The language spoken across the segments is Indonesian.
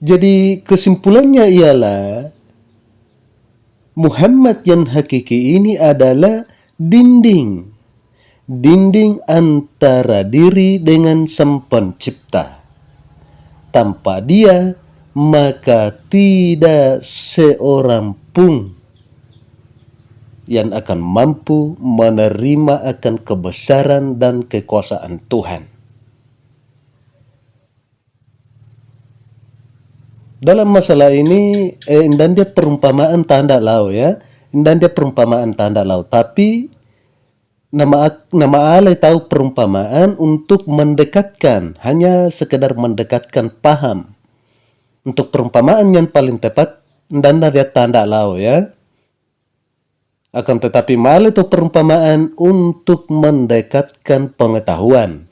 Jadi kesimpulannya ialah Muhammad yang hakiki ini adalah dinding. Dinding antara diri dengan Sang Pencipta. Tanpa dia, maka tidak seorang pun yang akan mampu menerima akan kebesaran dan kekuasaan Tuhan. Dalam masalah ini, dan dia perumpamaan tanda laut ya. Dan dia perumpamaan tanda laut. Tapi nama Allah tahu perumpamaan untuk mendekatkan, hanya sekedar mendekatkan paham. Untuk perumpamaan yang paling tepat, dan dia tanda laut ya. Akan tetapi mal itu perumpamaan untuk mendekatkan pengetahuan.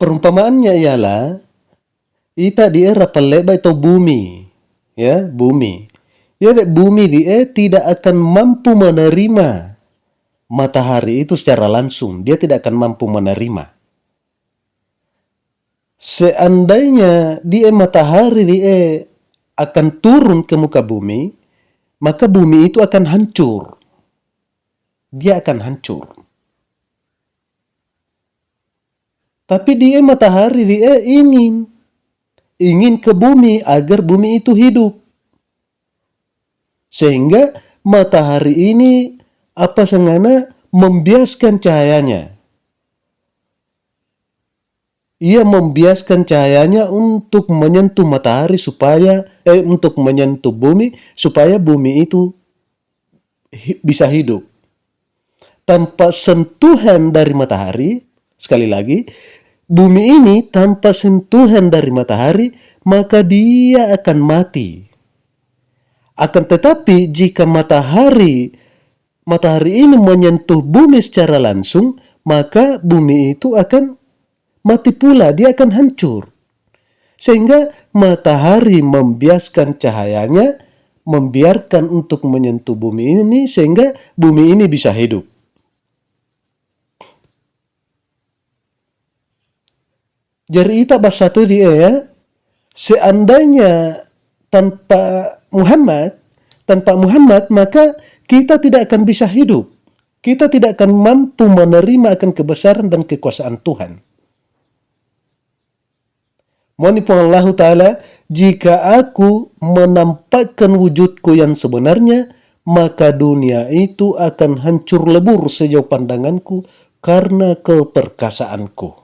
Perumpamaannya ialah ita di era peleba itu bumi, ya bumi. Ya bumi dia tidak akan mampu menerima matahari itu secara langsung. Dia tidak akan mampu menerima. Seandainya dia matahari dia akan turun ke muka bumi, maka bumi itu akan hancur. Dia akan hancur. Tapi dia matahari dia ingin ke bumi agar bumi itu hidup. Sehingga matahari ini apa sengana membiaskan cahayanya. Ia membiaskan cahayanya untuk menyentuh matahari supaya untuk menyentuh bumi supaya bumi itu bisa hidup. Tanpa sentuhan dari matahari, sekali lagi, bumi ini tanpa sentuhan dari matahari, maka dia akan mati. Akan tetapi jika matahari ini menyentuh bumi secara langsung, maka bumi itu akan mati pula, dia akan hancur. Sehingga matahari membiaskan cahayanya, membiarkan untuk menyentuh bumi ini, sehingga bumi ini bisa hidup. Jadi ita basatu dia ya, seandainya tanpa Muhammad, maka kita tidak akan bisa hidup. Kita tidak akan mampu menerima akan kebesaran dan kekuasaan Tuhan. Mohon Allah Ta'ala, jika aku menampakkan wujudku yang sebenarnya, maka dunia itu akan hancur lebur sejauh pandanganku karena keperkasaanku.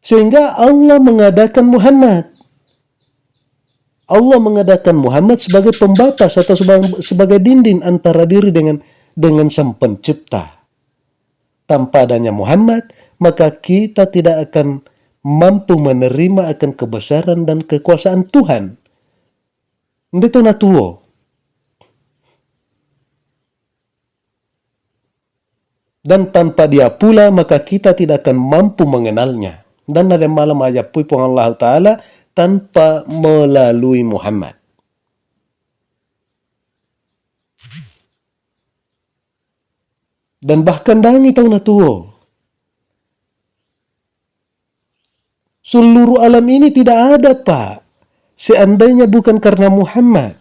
Sehingga Allah mengadakan Muhammad. Allah mengadakan Muhammad sebagai pembatas atau sebagai dinding antara diri dengan Sang Pencipta. Tanpa adanya Muhammad, maka kita tidak akan mampu menerima akan kebesaran dan kekuasaan Tuhan. Ndito natuo. Dan tanpa dia pula, maka kita tidak akan mampu mengenalnya. Dan ada malam ayat pun Allah Ta'ala tanpa melalui Muhammad. Dan bahkan dangi tahu natuo. Seluruh alam ini tidak ada, Pak. Seandainya bukan karena Muhammad.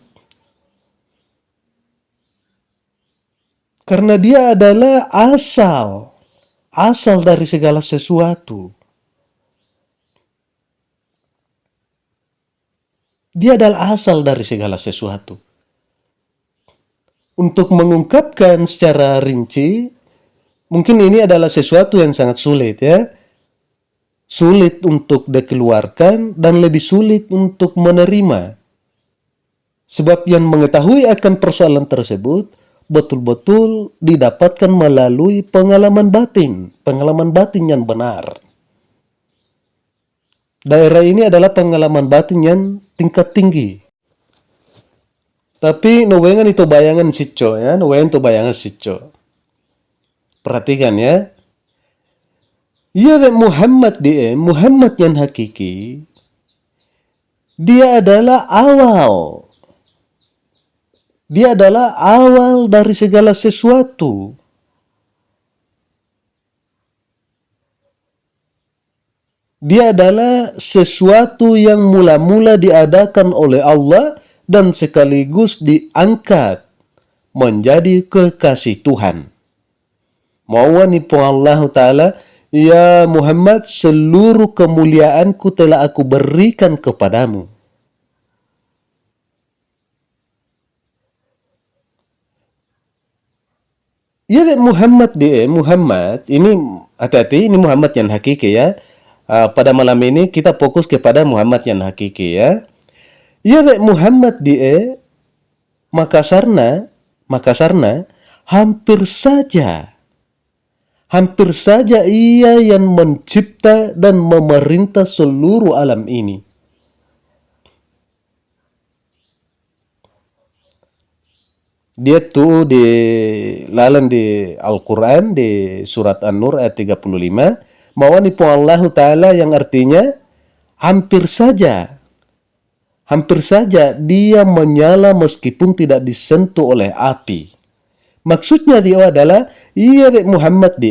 Karena dia adalah asal dari segala sesuatu. Dia adalah asal dari segala sesuatu. Untuk mengungkapkan secara rinci, mungkin ini adalah sesuatu yang sangat sulit ya. Sulit untuk dikeluarkan dan lebih sulit untuk menerima. Sebab yang mengetahui akan persoalan tersebut betul-betul didapatkan melalui pengalaman batin yang benar. Daerah ini adalah pengalaman batin yang tingkat tinggi. Tapi nuwengan itu bayangan sico ya, nuwengan itu bayangan sico. Perhatikan ya. Ia Muhammad yang hakiki. Dia adalah awal. Dia adalah awal dari segala sesuatu. Dia adalah sesuatu yang mula-mula diadakan oleh Allah dan sekaligus diangkat menjadi kekasih Tuhan. Mawani po Allah Ta'ala, ya Muhammad, seluruh kemuliaanku telah aku berikan kepadamu. Ya Muhammad Muhammad ini, hati-hati, ini Muhammad yang hakiki ya. Pada malam ini kita fokus kepada Muhammad yang hakiki ya. Ya Muhammad makasarna hampir saja ia yang mencipta dan memerintah seluruh alam ini. Dia tuh di lalan di Al-Quran di surat An-Nur ayat 35, mawani po Allah Ta'ala, yang artinya hampir saja dia menyala meskipun tidak disentuh oleh api. Maksudnya dia adalah ia Muhammad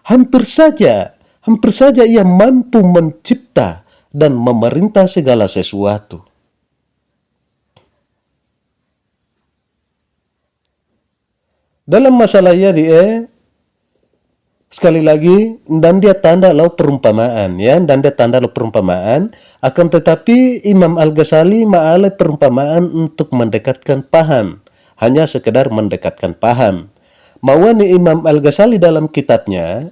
hampir saja ia mampu mencipta dan memerintah segala sesuatu. Dalam masalah ia sekali lagi, dan dia tanda lo perumpamaan ya, dan dia tanda lo perumpamaan. Akan tetapi Imam Al-Ghazali ma'alai perumpamaan untuk mendekatkan paham, hanya sekedar mendekatkan paham. Mawani Imam Al-Ghazali dalam kitabnya,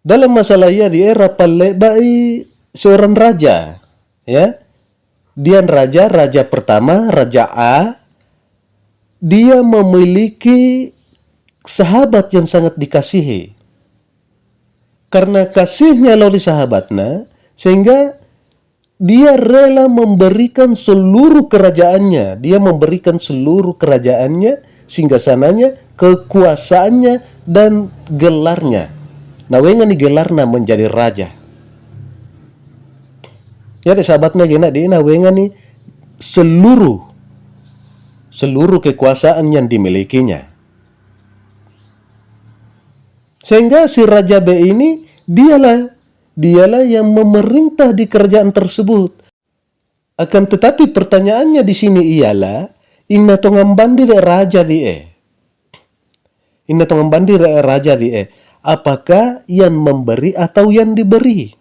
dalam masalah ia di era Palebai, seorang raja ya, dia raja pertama, Raja A. Dia memiliki sahabat yang sangat dikasihi. Karena kasihnya lalu sahabatnya, sehingga dia rela memberikan seluruh kerajaannya. Dia memberikan seluruh kerajaannya, singgasananya, kekuasaannya, dan gelarnya. Nah, wengan gelarnya menjadi raja. Jadi sahabatnya gena di wengan ni seluruh kekuasaan yang dimilikinya. Sehingga si Raja B ini dialah yang memerintah di kerajaan tersebut. Akan tetapi pertanyaannya di sini ialah, inna tongambandi raja apakah yang memberi atau yang diberi?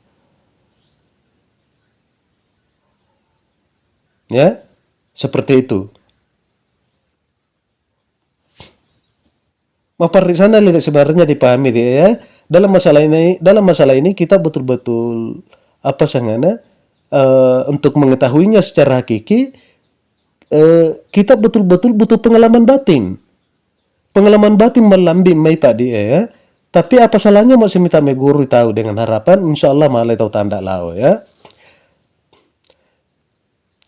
Ya, seperti itu. Mapar di sana sebenarnya dipahami ya. Dalam masalah ini kita betul-betul untuk mengetahuinya secara hakiki, kita betul-betul butuh pengalaman batin. Pengalaman batin melambi mai Pak ya. Tapi apa salahnya mau minta guru tahu, dengan harapan insya Allah malai tahu tanda lau ya.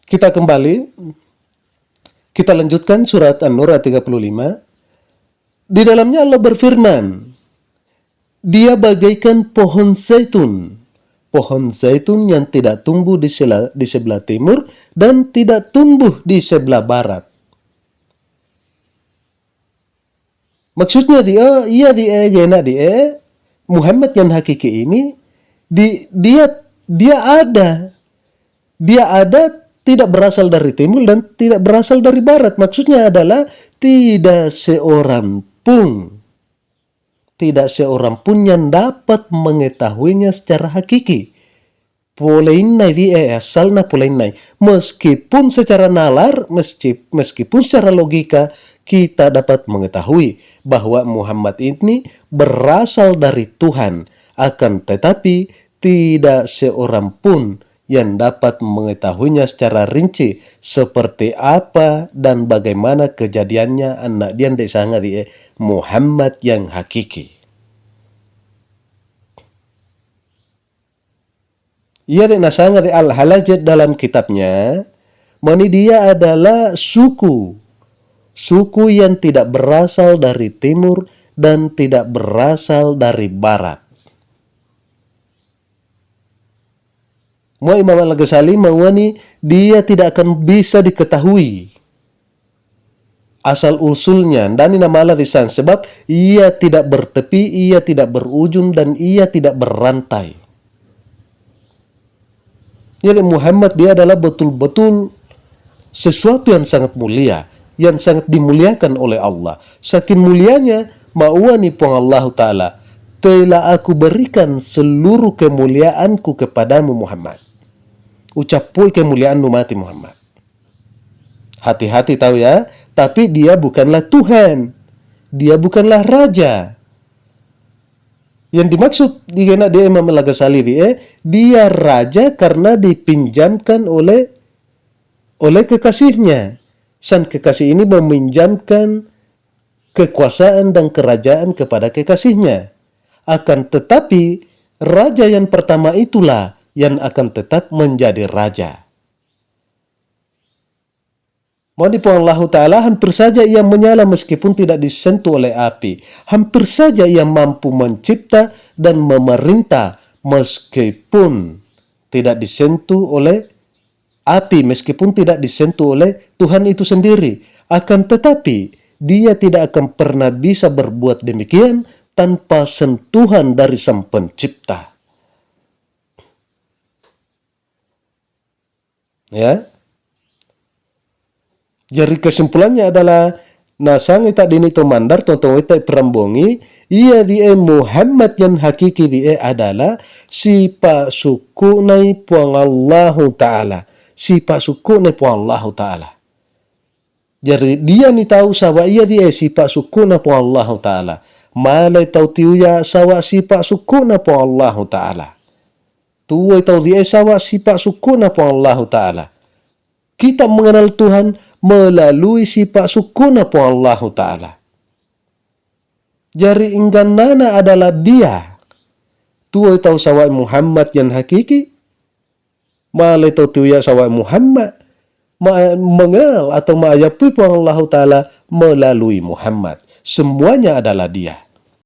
Kita kembali, kita lanjutkan surat An-Nur ayat 35. Di dalamnya Allah berfirman, dia bagaikan pohon zaitun yang tidak tumbuh di sebelah timur dan tidak tumbuh di sebelah barat. Maksudnya Muhammad yang hakiki ini, dia ada tidak berasal dari timur dan tidak berasal dari barat. Maksudnya adalah tidak seorang pun yang dapat mengetahuinya secara hakiki. Meskipun secara nalar, meskipun secara logika kita dapat mengetahui bahwa Muhammad ini berasal dari Tuhan, akan tetapi tidak seorang pun yang dapat mengetahuinya secara rinci seperti apa dan bagaimana kejadiannya anak dia sangat Muhammad yang hakiki. Ia sangat Al-Halajat dalam kitabnya, mani dia adalah suku yang tidak berasal dari timur dan tidak berasal dari barat. Mau Imam Al-Ghazali mawani dia tidak akan bisa diketahui asal usulnya dan nama larisan, sebab ia tidak bertepi, ia tidak berujung, dan ia tidak berantai. Jadi Muhammad dia adalah betul-betul sesuatu yang sangat mulia, yang sangat dimuliakan oleh Allah. Saking mulianya ma'uani pun Allah Ta'ala, telah aku berikan seluruh kemuliaanku kepadamu Muhammad. Ucapui kemuliaanmu mati Muhammad. Hati-hati tahu ya, tapi dia bukanlah Tuhan, dia bukanlah Raja. Yang dimaksud dengan dia Imam Al-Ghazali dia raja karena dipinjamkan oleh kekasihnya. Sang kekasih ini meminjamkan kekuasaan dan kerajaan kepada kekasihnya. Akan tetapi raja yang pertama itulah yang akan tetap menjadi raja. Mohon Allah Ta'ala, hampir saja ia menyala meskipun tidak disentuh oleh api. Hampir saja ia mampu mencipta dan memerintah meskipun tidak disentuh oleh api, meskipun tidak disentuh oleh Tuhan itu sendiri. Akan tetapi, dia tidak akan pernah bisa berbuat demikian tanpa sentuhan dari Sang Pencipta. Ya. Jadi kesimpulannya adalah nasang ita dini to mandar tonton ita perambongi ia dia Muhammad yang hakiki dia adalah si pak suku nai puang Allah Ta'ala, si pak suku nai puang Allah Ta'ala. Jadi dia ni tahu sawa ia dia si pak suku nai puang Allah Ta'ala, malai tahu tiuya sawa si pak suku nai puang Allah Ta'ala, tuai tahu dia sawa si pak suku nai puang Allah Ta'ala. Kita mengenal Tuhan melalui sifat sukuna po Allah Ta'ala. Jari ingganana adalah dia. Tuai tahu sawai Muhammad yang hakiki. Malai tahu tuya sawai Muhammad. Mengenal atau ma'ayapi po Allah Ta'ala melalui Muhammad. Semuanya adalah dia.